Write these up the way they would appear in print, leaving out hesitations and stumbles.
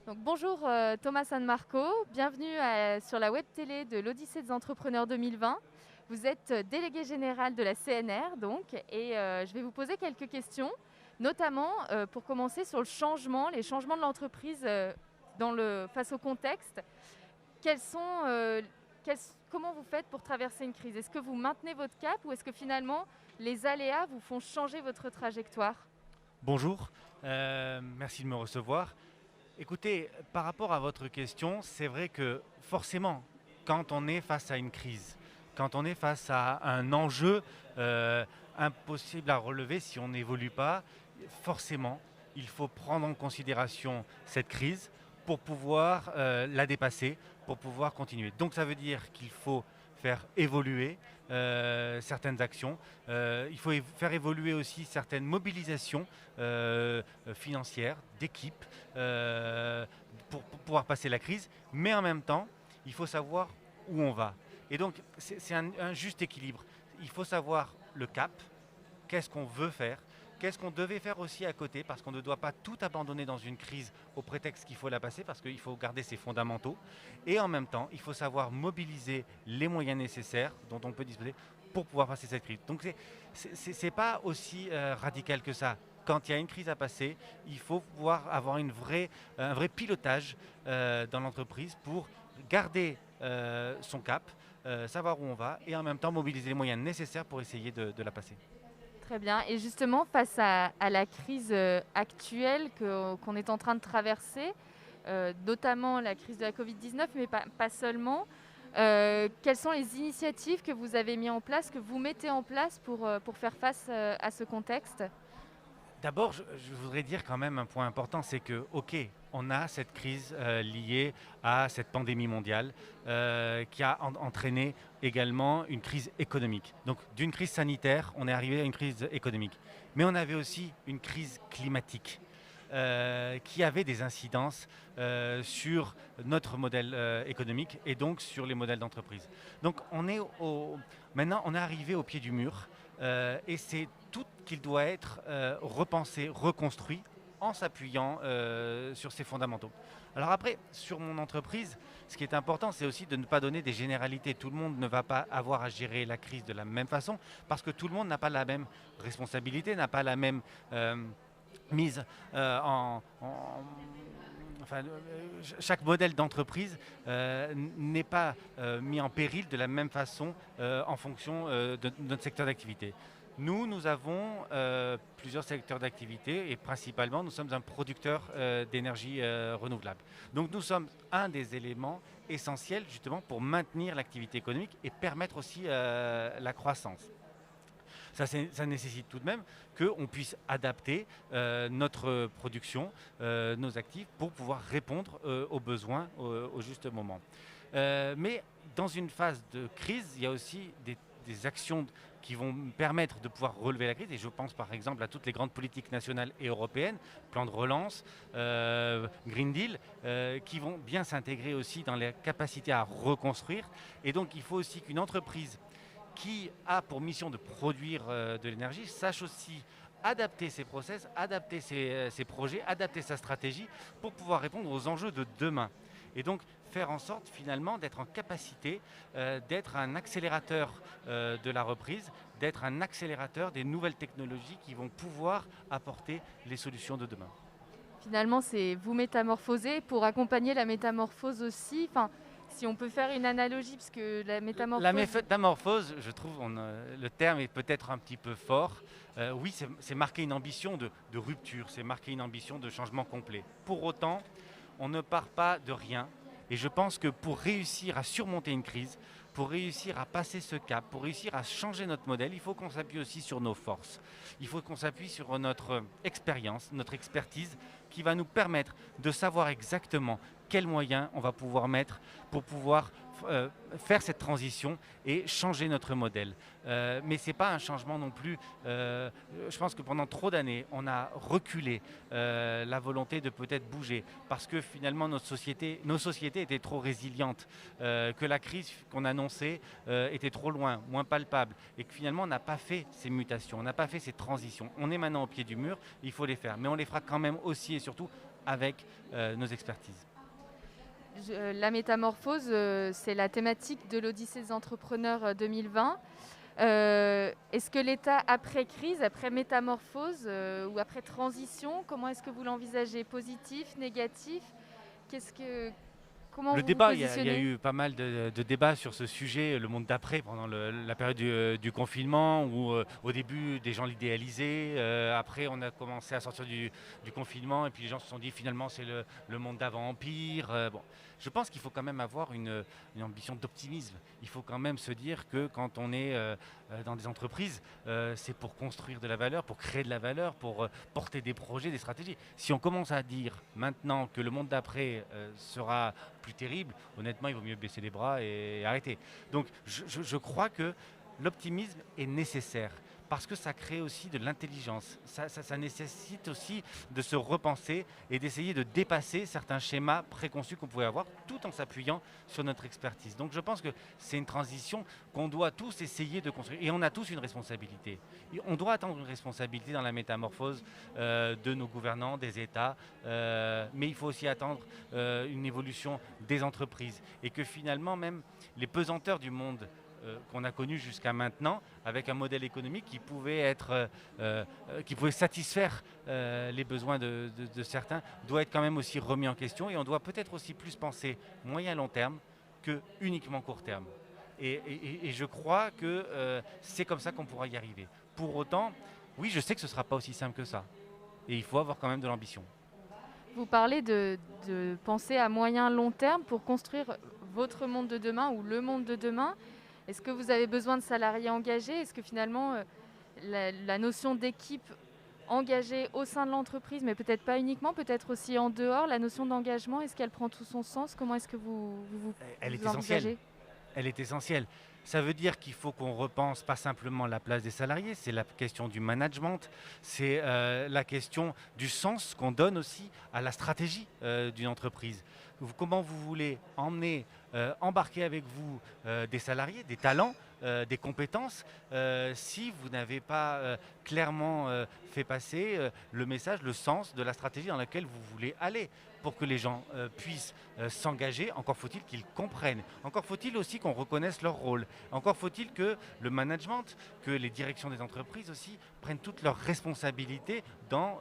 Donc, bonjour Thomas San Marco, bienvenue sur la web télé de l'Odyssée des entrepreneurs 2020. Vous êtes délégué général de la CNR donc, et je vais vous poser quelques questions, notamment pour commencer sur les changements de l'entreprise face au contexte. Quels sont, quels- Comment vous faites pour traverser une crise? Est-ce que vous maintenez votre cap ou est-ce que finalement les aléas vous font changer votre trajectoire? Bonjour, merci de me recevoir. Écoutez, par rapport à votre question, c'est vrai que forcément, quand on est face à une crise, quand on est face à un enjeu impossible à relever si on n'évolue pas, forcément, il faut prendre en considération cette crise pour pouvoir la dépasser, pour pouvoir continuer. Donc ça veut dire qu'il faut faire évoluer certaines actions, il faut faire évoluer aussi certaines mobilisations financières, d'équipes, pour pouvoir passer la crise, mais en même temps, il faut savoir où on va. Et donc, c'est un juste équilibre. Il faut savoir le cap, qu'est-ce qu'on veut faire, qu'est-ce qu'on devait faire aussi à côté, parce qu'on ne doit pas tout abandonner dans une crise au prétexte qu'il faut la passer, parce qu'il faut garder ses fondamentaux. Et en même temps, il faut savoir mobiliser les moyens nécessaires dont on peut disposer pour pouvoir passer cette crise. Donc c'est pas aussi radical que ça. Quand il y a une crise à passer, il faut pouvoir avoir un vrai pilotage dans l'entreprise pour garder son cap, savoir où on va et en même temps mobiliser les moyens nécessaires pour essayer de la passer. Très bien. Et justement, face à la crise actuelle qu'on est en train de traverser, notamment la crise de la Covid-19, mais pas seulement, quelles sont les initiatives que vous avez mises en place, que vous mettez en place pour faire face à ce contexte? D'abord, je voudrais dire quand même un point important, c'est que, ok, on a cette crise liée à cette pandémie mondiale qui a entraîné également une crise économique. Donc d'une crise sanitaire, on est arrivé à une crise économique. Mais on avait aussi une crise climatique qui avait des incidences sur notre modèle économique et donc sur les modèles d'entreprise. Donc maintenant, on est arrivé au pied du mur et c'est tout qu'il doit être repensé, reconstruit en s'appuyant sur ses fondamentaux. Alors après, sur mon entreprise, ce qui est important, c'est aussi de ne pas donner des généralités. Tout le monde ne va pas avoir à gérer la crise de la même façon, parce que tout le monde n'a pas la même responsabilité, n'a pas la même mise enfin, chaque modèle d'entreprise n'est pas mis en péril de la même façon en fonction de notre secteur d'activité. Nous avons plusieurs secteurs d'activité et principalement nous sommes un producteur d'énergie renouvelable. Donc nous sommes un des éléments essentiels justement pour maintenir l'activité économique et permettre aussi la croissance. Ça nécessite tout de même qu'on puisse adapter notre production, nos actifs, pour pouvoir répondre aux besoins au juste moment. Mais dans une phase de crise, il y a aussi des actions qui vont permettre de pouvoir relever la crise. Et je pense par exemple à toutes les grandes politiques nationales et européennes, plan de relance, Green Deal, qui vont bien s'intégrer aussi dans les capacités à reconstruire. Et donc il faut aussi qu'une entreprise qui a pour mission de produire de l'énergie sache aussi adapter ses process, adapter ses projets, adapter sa stratégie pour pouvoir répondre aux enjeux de demain. Et donc faire en sorte finalement d'être en capacité d'être un accélérateur de la reprise, d'être un accélérateur des nouvelles technologies qui vont pouvoir apporter les solutions de demain. Finalement, c'est vous métamorphoser pour accompagner la métamorphose aussi. Enfin, si on peut faire une analogie, parce que la La métamorphose. métamorphose, je trouve, le terme est peut-être un petit peu fort. Oui, c'est marquer une ambition de rupture, c'est marquer une ambition de changement complet. Pour autant, on ne part pas de rien. Et je pense que pour réussir à surmonter une crise, pour réussir à passer ce cap, pour réussir à changer notre modèle, il faut qu'on s'appuie aussi sur nos forces. Il faut qu'on s'appuie sur notre expérience, notre expertise, qui va nous permettre de savoir exactement quels moyens on va pouvoir mettre pour pouvoir faire cette transition et changer notre modèle. Mais ce n'est pas un changement non plus. Je pense que pendant trop d'années, on a reculé la volonté de peut-être bouger parce que finalement nos sociétés étaient trop résilientes, que la crise qu'on annonçait était trop loin, moins palpable et que finalement on n'a pas fait ces mutations, on n'a pas fait ces transitions. On est maintenant au pied du mur, il faut les faire, mais on les fera quand même aussi et surtout avec nos expertises. La métamorphose, c'est la thématique de l'Odyssée des entrepreneurs 2020. Est-ce que l'état après crise, après métamorphose ou après transition, comment est-ce que vous l'envisagez? Positif, négatif? Comment Le vous vous débat, il y a positionnez? eu pas mal de débats sur ce sujet, le monde d'après, pendant la période du confinement, où au début, des gens l'idéalisaient. Après, on a commencé à sortir du confinement, et puis les gens se sont dit finalement c'est le monde d'avant-empire. Bon, je pense qu'il faut quand même avoir une ambition d'optimisme. Il faut quand même se dire que quand on est dans des entreprises, c'est pour construire de la valeur, pour créer de la valeur, pour porter des projets, des stratégies. Si on commence à dire maintenant que le monde d'après sera plus terrible, honnêtement, il vaut mieux baisser les bras et arrêter. Donc, je crois que l'optimisme est nécessaire parce que ça crée aussi de l'intelligence. Ça nécessite aussi de se repenser et d'essayer de dépasser certains schémas préconçus qu'on pouvait avoir tout en s'appuyant sur notre expertise. Donc, je pense que c'est une transition qu'on doit tous essayer de construire et on a tous une responsabilité. On doit attendre une responsabilité dans la métamorphose de nos gouvernants, des États, mais il faut aussi attendre une évolution des entreprises et que finalement même les pesanteurs du monde qu'on a connu jusqu'à maintenant, avec un modèle économique qui pouvait satisfaire les besoins de certains, doit être quand même aussi remis en question et on doit peut-être aussi plus penser moyen long terme que uniquement court terme. Et je crois que c'est comme ça qu'on pourra y arriver. Pour autant, oui, je sais que ce ne sera pas aussi simple que ça. Et il faut avoir quand même de l'ambition. Vous parlez de penser à moyen long terme pour construire votre monde de demain ou le monde de demain. Est-ce que vous avez besoin de salariés engagés? Est-ce que finalement la notion d'équipe engagée au sein de l'entreprise, mais peut-être pas uniquement, peut-être aussi en dehors, la notion d'engagement, est-ce qu'elle prend tout son sens? Comment est-ce que Elle est vous essentielle. l'envisagez? Elle est essentielle. Ça veut dire qu'il faut qu'on repense pas simplement la place des salariés, c'est la question du management, c'est la question du sens qu'on donne aussi à la stratégie d'une entreprise. Comment vous voulez embarquer avec vous des salariés, des talents, des compétences, si vous n'avez pas clairement fait passer le message, le sens de la stratégie dans laquelle vous voulez aller. Pour que les gens puissent s'engager, encore faut-il qu'ils comprennent. Encore faut-il aussi qu'on reconnaisse leur rôle. Encore faut-il que le management, que les directions des entreprises aussi prennent toutes leurs responsabilités dans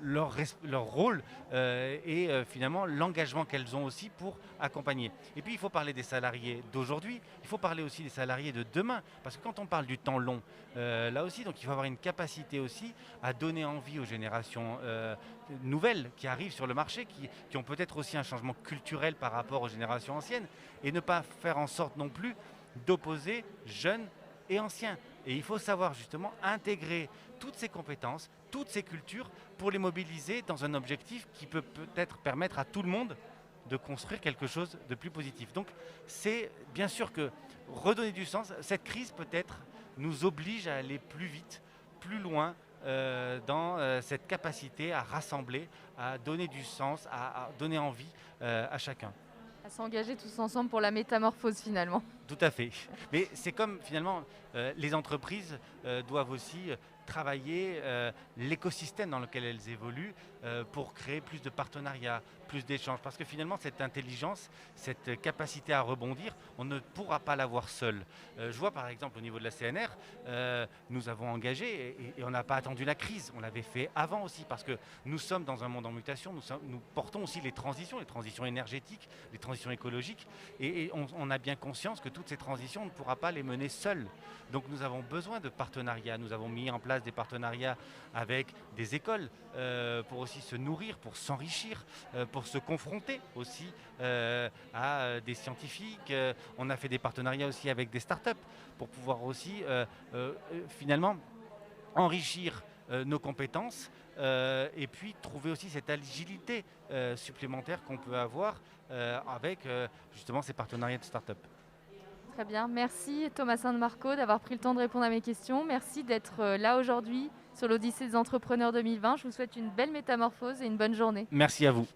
leur rôle et finalement l'engagement qu'elles ont aussi pour accompagner. Et puis il faut parler des salariés d'aujourd'hui, il faut parler aussi des salariés de demain, parce que quand on parle du temps long, là aussi, donc il faut avoir une capacité aussi à donner envie aux générations nouvelles qui arrivent sur le marché, qui ont peut-être aussi un changement culturel par rapport aux générations anciennes, et ne pas faire en sorte non plus d'opposer jeunes et anciens. Et il faut savoir justement intégrer toutes ces compétences, toutes ces cultures, pour les mobiliser dans un objectif qui peut peut-être permettre à tout le monde de construire quelque chose de plus positif. Donc c'est bien sûr que redonner du sens, cette crise peut-être nous oblige à aller plus vite, plus loin, dans cette capacité à rassembler, à donner du sens, à donner envie à chacun. À s'engager tous ensemble pour la métamorphose finalement. Tout à fait. Mais c'est comme finalement les entreprises doivent aussi travailler l'écosystème dans lequel elles évoluent pour créer plus de partenariats, plus d'échanges. Parce que finalement, cette intelligence, cette capacité à rebondir, on ne pourra pas l'avoir seul. Je vois par exemple au niveau de la CNR, nous avons engagé et on n'a pas attendu la crise. On l'avait fait avant aussi parce que nous sommes dans un monde en mutation. Nous portons aussi les transitions énergétiques, les transitions écologiques. Et on a bien conscience que toutes ces transitions, on ne pourra pas les mener seuls. Donc nous avons besoin de partenariats. Nous avons mis en place des partenariats avec des écoles pour aussi se nourrir, pour s'enrichir, pour se confronter aussi à des scientifiques. On a fait des partenariats aussi avec des startups pour pouvoir aussi finalement enrichir nos compétences et puis trouver aussi cette agilité supplémentaire qu'on peut avoir avec justement ces partenariats de start-up. Très bien. Merci Thomas San Marco d'avoir pris le temps de répondre à mes questions. Merci d'être là aujourd'hui sur l'Odyssée des entrepreneurs 2020. Je vous souhaite une belle métamorphose et une bonne journée. Merci à vous.